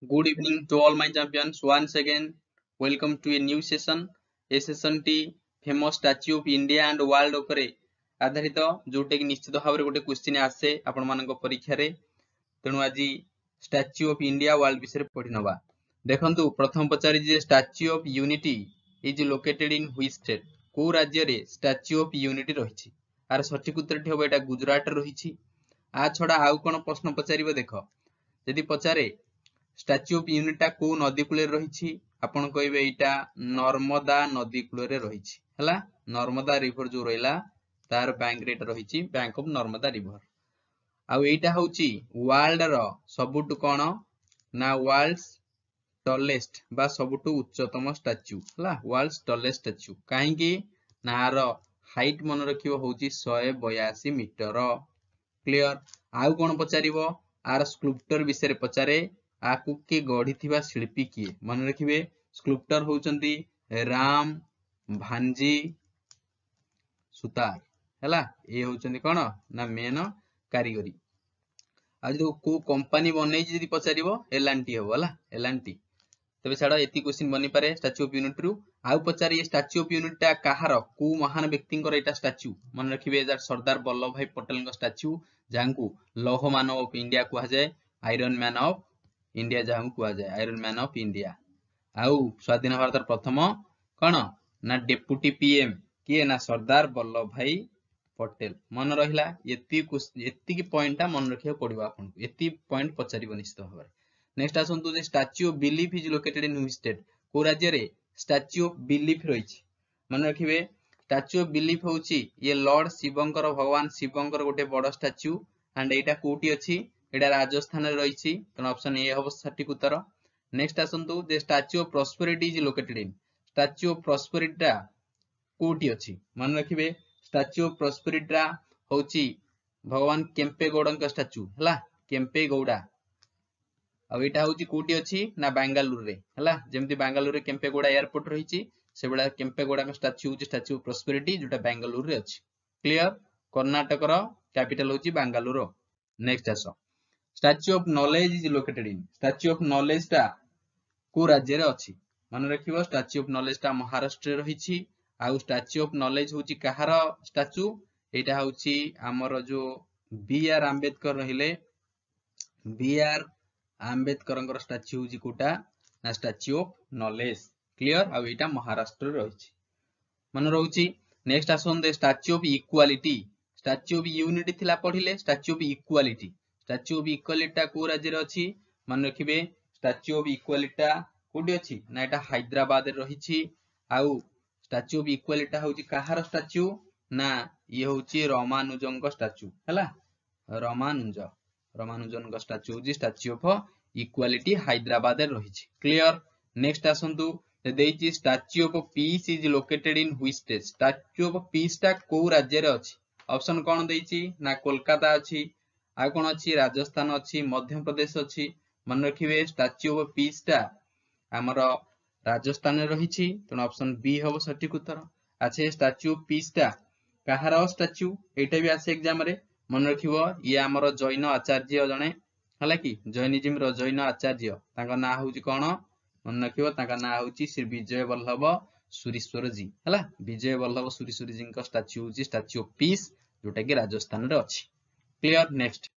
Good evening to all my champions. Once again, welcome to a new session. A session T famous statue of India and world उपरे आधारित जोटे कि निश्चित भाव में गोटे question आसे आपण मानक परीक्षा रे तेणु आज स्टैच्यू ऑफ इंडिया वर्ल्ड विषय पढ़ी नबा। देखंतु प्रथम पचारि जे Statue of Unity is located in which state, को राज्य रे स्टैच्यू ऑफ यूनिटी रहिछि। आर सठिक उत्तर ठी होबो एटा गुजरात रे रहिछि। आ छडा आउ कोन प्रश्न पचारिबो देखो, यदि पचारे स्टैच्यू ऑफ यूनिटी को नदी कूल रही आपण कहे यहाँ नर्मदा नदी कूल रही है। नर्मदा रिवर जो रहा तार बैंक रे रही बैंक ऑफ नर्मदा रिवर। आईटा हूँ वर्ल्ड रो सबुठु कौन ना वर्ल्ड्स टलेस्ट बा सबुठु उच्चतम स्टैच्यू है। वर्ल्ड्स टलेस्ट स्टैच्यू कहीं नार हाइट मन रखियो हूँ 182 मीटर। क्लियर। आउ कौन पचार आर स्कल्पटर विषय पचारे आकु के गढ़ी शिल्पी किए मन रखिए। स्कल्पटर होउचंती राम भांजी सुतार हैला। ये होउचंती कोन ना मेन कारीगरी। आज जो को कंपनी बनै जदी पचारिबो एलएनटी हो हैला। एलएनटी तबे छाड़ा एति क्वेश्चन बनि पारे स्टैच्यू ऑफ यूनिटी रु। आउ पचारे ये स्टैच्यू ऑफ यूनिटी ता कहार को महान व्यक्तिंकर एटा स्टैच्यू मन रखिए। सरदार वल्लभ भाई पटेल स्टैच्यू जांकू लौह मानव ऑफ इंडिया कहा जाए, आयरन मैन ऑफ इंडिया जहाँ कह जाए, आयरन मैन ऑफ इंडिया। आउ स्वाधीन भारत प्रथम कौन ना डेप्यूटी पीएम किए ना सरदार वल्लभ भाई पटेल। मन रहा ये पॉइंट मन रखा पड़ो आपको, ये पॉइंट पचार निश्चित भाव में। नेक्स्ट आसतु Statue of Belief is located in which state, को राज्य रे स्टैच्यू ऑफ बिलीफ रही मन रखिए। स्टैच्यू ऑफ बिलीफ हूँ ये लॉर्ड शिवंकर भगवान शिवंकर गोटे बड़ स्टैच्यू एंड यहाँ कौटी अच्छी एटा राजस्थान रे रही तेणु ऑप्शन ए हम सठिक उत्तर। नेक्स्ट आसतु जे Statue of Prosperity is located in, Statue of Prosperity कोठी अछि मन रखिबे। स्टैच्यू ऑफ प्रॉस्पेरिटी होची भगवान केम्पे गौड़ा का स्टैच्यू हैला, केम्पे गौड़ा। आ एटा होची कोठी अछि ना बेंगलुरु रे हैला। जेमति बेंगलुरु रे केम्पे गौड़ा एयरपोर्ट रहिछि सेबडा केम्पे गौड़ा का स्टैच्यू होची स्टैच्यू ऑफ प्रॉस्पेरिटी जोटा बेंगलुरु रे अछि। क्लियर। कर्नाटक रो कैपिटल होची बेंगलुरु। नेक्स्ट आसो statue of knowledge is located in, Statue of knowledge टा को राज्य रे अछि मन रखिबो। स्टैच्यू ऑफ नॉलेज टा महाराष्ट्र रे रहिछि। आ स्टैच्यू ऑफ नॉलेज होची कहार स्टैच्यू, एटा होची हमर जो बी आर आंबेडकर रहिले, बी आर आंबेडकर स्टैच्यू होची कोटा ना स्टैच्यू ऑफ नॉलेज। क्लियर। आ एटा महाराष्ट्र रे रहिछि मन रहउछि। नेक्स्ट आसन दे Statue of Equality, Statue of Unity थिला पढिले, Statue of Equality, Statue of Equality को राज्य रे अछि मन रखिबे। स्टैच्यू ऑफ इक्वालिटी कोठी अछि ना एटा हैदराबाद रे रहिछि। आउ स्टैच्यू ऑफ इक्वालिटी होची कहार स्टैच्यू ना ये होची रामानुजन का स्टैच्यू हैला। रामानुजन का स्टैच्यू होची स्टैच्यू ऑफ इक्वालिटी हैदराबाद रे रहिछि। क्लियर। नेक्स्ट आसंतु देइछि Statue of Peace is located in which state, Statue of Peace टा को राज्य रे अछि। ऑप्शन कोन देइछि ना कोलकाता अछि, आ कोन अछि राजस्थान अछि, मध्य प्रदेश अछि। मन रखिबे स्टैच्यू ऑफ पीस टा हमर राजस्थान रे रहिछि तेणु ऑप्शन बी हबो सठिक उत्तर। अच्छे स्टैच्यू ऑफ पीस टा कहार स्टैच्यू एटा भी आसे एग्जाम रे मन रखिबो। ये हमर जैन आचार्य जणे हला कि जैनिज्म रो जैन आचार्य ताका ना होउछि कोन मन रखिबो, ताका ना होउछि श्री विजय वल्लभ सुरीश्वर जी हला। विजय वल्लभ सुरीश्वर जी का स्टैच्यू होउछि स्टैच्यू ऑफ पीस जोटा कि राजस्थान रे अछि। Clear. Next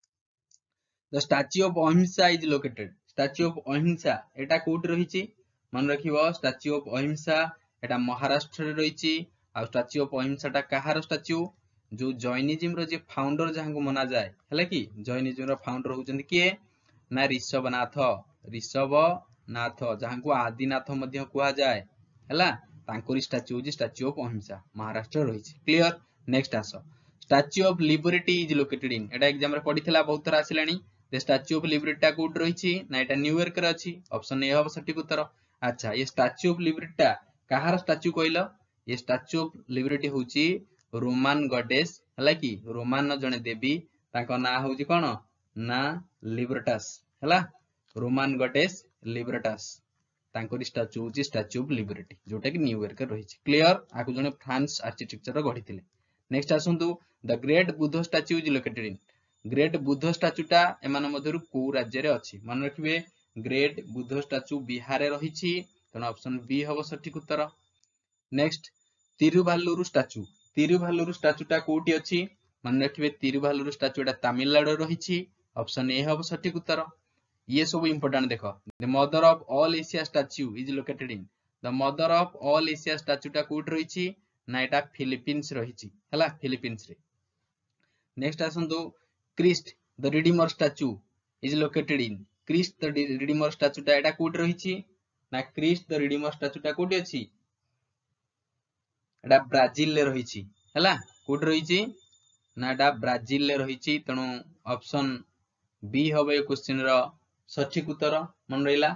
the statue of अहिंसा इज लोकेटेड, स्टैच्यू ऑफ अहिंसा एटा कोठी रहिछि मन रखिबो। स्टैच्यू ऑफ अहिंसा एटा महाराष्ट्र रे रहिछि। आ स्टैच्यू ऑफ अहिंसा टा कहार स्टैच्यू जो जैनिज्म रो जे फाउंडर जहां को मना जाए हैला कि जैनिज्म रो फाउंडर होउचंदी किए ना ऋषभनाथ, ऋषभनाथ जहां को आदिनाथ मध्य कहा जाए हैला। तांकोरी स्टैच्यू होची स्टैच्यू ऑफ अहिंसा महाराष्ट्र रहिछि। क्लियर। नेक्स्ट आसो statue of liberty is located in, Etah exam रे पढिथिला बहुत थरा आसिलानी। स्टैच्यू ऑफ लिबर्टी टा कोड रहिछि ना एटा न्यूयॉर्क रे अछि, ऑप्शन ए हबो सठिक उत्तर। अच्छा ये स्टैच्यू ऑफ लिबर्टी टा कहार स्टैच्यू कहलो, ये स्टैच्यू ऑफ लिबर्टी होची रोमान गॉडेस हला कि रोमान जने देवी ताको ना होची कोन ना लिबर्टास हला। रोमान गॉडेस लिबर्टास तांकोरी स्टैच्यू होची स्टैच्यू ऑफ लिबर्टी जोटा कि न्यूयॉर्क रे रहिछि। क्लियर। आकु जने फ्रांस आर्किटेक्चर गढिथिले। नेक्स्ट आसंतु the great Buddha statue is located in, great Buddha statue टा एमान मध्यरु को राज्य रे अछि मन रखिबे। ग्रेट बुद्ध स्टाच्यू बिहार रे रहिछि तेणु ऑप्शन बी हबो सठिक उत्तर। नेक्स्ट तिरुभाल्लुर स्टाच्यू टा कोठी अछि मन रखिबे तिरुभाल्लुर स्टाच्यू टा तमिलनाडु रहिछि ऑप्शन ए हबो सठिक उत्तर। ये सब इंपोर्टेंट देखो the mother of all Asia statue is located in the mother of all Asia statue टा कोठी रहिछि ना एटा फिलीपींस रहिछि हला फिलीपींस रे। नेक्स्ट आसंतु Christ the Redeemer statue is located in Christ the Redeemer statue टा एटा कोठी रहिछि ना क्रिस्ट द रिडीमर स्टाच्यू टा कोठी अछि एटा ब्राजिल रे रहिछि हला कोठी रहिछि ना एटा ब्राजिल रे रहिछि तेणु ऑप्शन बी हबो ए क्वेश्चन रो सठिक उत्तर मन रहिला।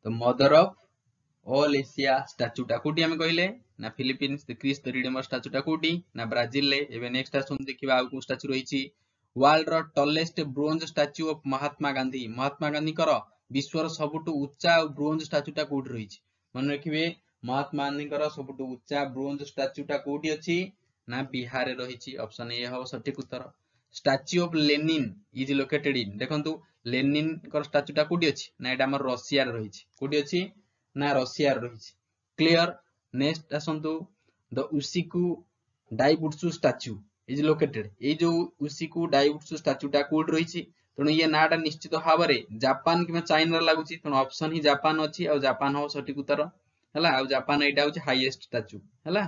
तो mother of all Asia statue टा कोठी हम कहले ना Philippines the Christ the Redeemer statue टा कोठी ना ब्राजिल ले। एबे नेक्स्ट आसुन देखिबा आ को स्टाच्यू रहिछि वर्ल्ड रो tallest bronze statue of Mahatma Gandhi कर विश्वर सबटु उच्चा ब्रोंज स्टाच्यू टा कोठी रहिछि मन रखिबे महात्मा गांधी कर सबटु उच्चा ब्रोंज स्टाच्यू टा कोठी अछि ना बिहार रे रहिछि ऑप्शन ए हबो सठिक उत्तर। Statue of Lenin is located in देखंतु लेनिन कर स्टाच्यू टा कोठी अछि ना एटा हमर रशिया रे रहिछि कोठी अछि ना रशिया रे रहिछि क्लियर। नेक्स्ट आसंतु the Ushiku Daibutsu statue is located ए जो उसिकु डाइबुत्सु स्टाच्यू टा कोठी रहिछि तेणु ये नाटा निश्चित भाबरे जापान किबा चाइना रे लागुछि तेणु ऑप्शन ही जापान अछि आ जापान हो सठिक उत्तर हला आ जापान एटा होछि हाईएस्ट स्टाच्यू हला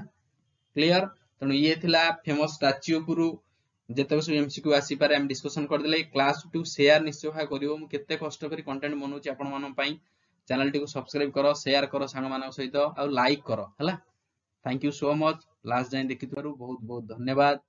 क्लियर। तेणु ये थिला फेमस स्टाच्यू पुरु जेतक सब एमसीक्यू आसी पारे हम डिस्कशन कर देले क्लास टू शेयर निश्चय भाय करिवो मु केते कष्ट करी कंटेंट बनौछि आपण मानन पई चैनल टी को सब्सक्राइब करो शेयर करो सांग मानक सहित आ लाइक करो हला। Thank you so much last जाय देखिथारु बहुत बहुत धन्यवाद।